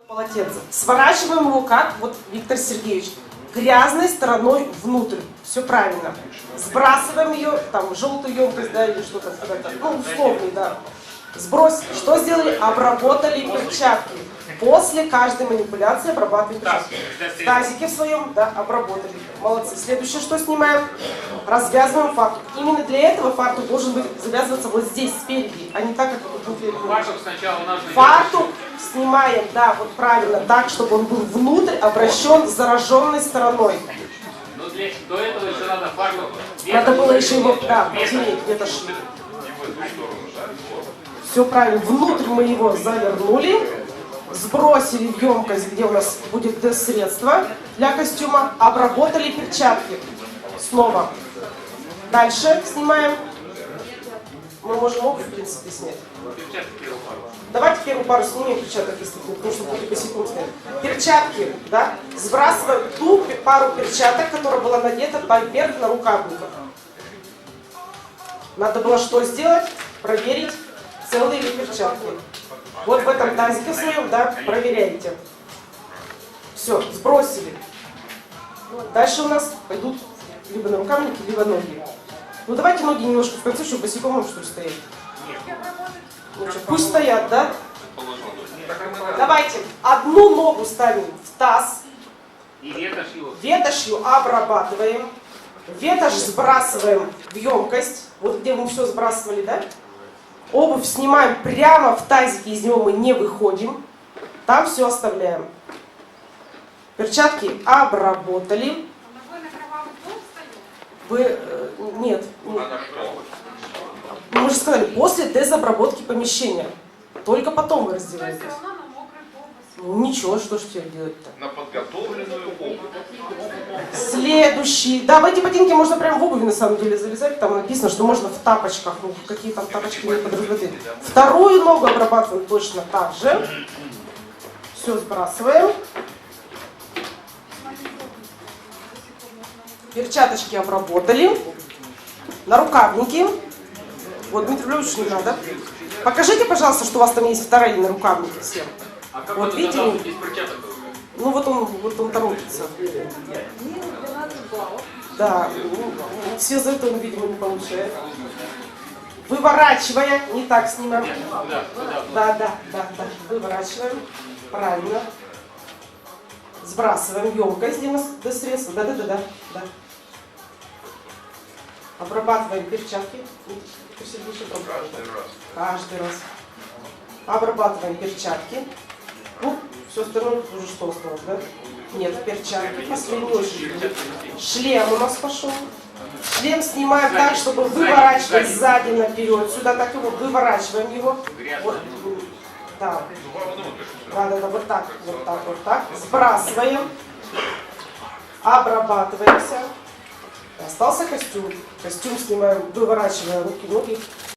Полотенце. Сворачиваем его как, вот Виктор Сергеевич, грязной стороной внутрь. Все правильно. Сбрасываем ее, там, желтую емкость, да, или что-то, ну, условный, да. Сбрось. Что сделали? Обработали перчатки. После каждой манипуляции обрабатываем перчатки. В тазике в своем, да, обработали. Молодцы. Следующее, что снимаем? Развязываем фартук. Именно для этого фартук должен быть завязываться вот здесь, спереди, а не так, как вот внутри. Фартук сначала у нас... Фартук снимаем, да, вот правильно, так, чтобы он был внутрь обращен зараженной стороной. Но до этого еще надо фартук... Надо было еще его, да, потереть, где-то шли. Все правильно. Внутрь мы его завернули. Сбросили в емкость, где у нас будет средство для костюма, обработали перчатки. Снова. Дальше снимаем. Мы можем обувь, в принципе, снять. Давайте первую пару снимем перчаток, если потому что будет босиком снять. Перчатки, да, сбрасываем ту пару перчаток, которая была надета поверх нарукавников. Надо было что сделать? Проверить, целые ли перчатки. Вот в этом тазике своем, да, проверяете. Все, сбросили. Дальше у нас пойдут либо нарукавники, либо ноги. Ну давайте ноги немножко в конце, чтобы босиком можем что ли стоять. Ну, что, пусть стоят, да? Давайте одну ногу ставим в таз. И ветошью обрабатываем. Ветошь сбрасываем в емкость. Вот где мы все сбрасывали, да? Обувь снимаем прямо в тазике, из него мы не выходим. Там все оставляем. Перчатки обработали. Вы... Нет. Мы же сказали, после дезобработки помещения. Только потом вы раздеваетесь. Ну ничего, что ж теперь делать-то? На подготовленную обувь. Следующий. Да, в эти ботинки можно прям в обуви на самом деле залезать. Там написано, что можно в тапочках. Ну, какие там тапочки не подразумевают. Вторую ногу обрабатываем точно так же. Все сбрасываем. Перчаточки обработали. Нарукавники. Вот, Дмитрий Львович, не надо. Покажите, пожалуйста, что у вас там есть вторые нарукавники все. Вот видите? Ну вот он торопится. Да, все за это он, видимо, не получает. Выворачивая, не так снимаем. Да. Выворачиваем. Правильно. Сбрасываем емкость, где у нас средства. Да. Обрабатываем перчатки. Каждый раз. Обрабатываем перчатки. Ну, все остальное уже что осталось, да? Нет, перчатки. Последний очередь. Шлем у нас пошел. Шлем снимаем так, чтобы выворачивать сзади наперед. Сюда так его выворачиваем его. Вот. Да. Вот так. Сбрасываем. Обрабатываемся. Остался костюм. Костюм снимаем, выворачиваем руки, ноги.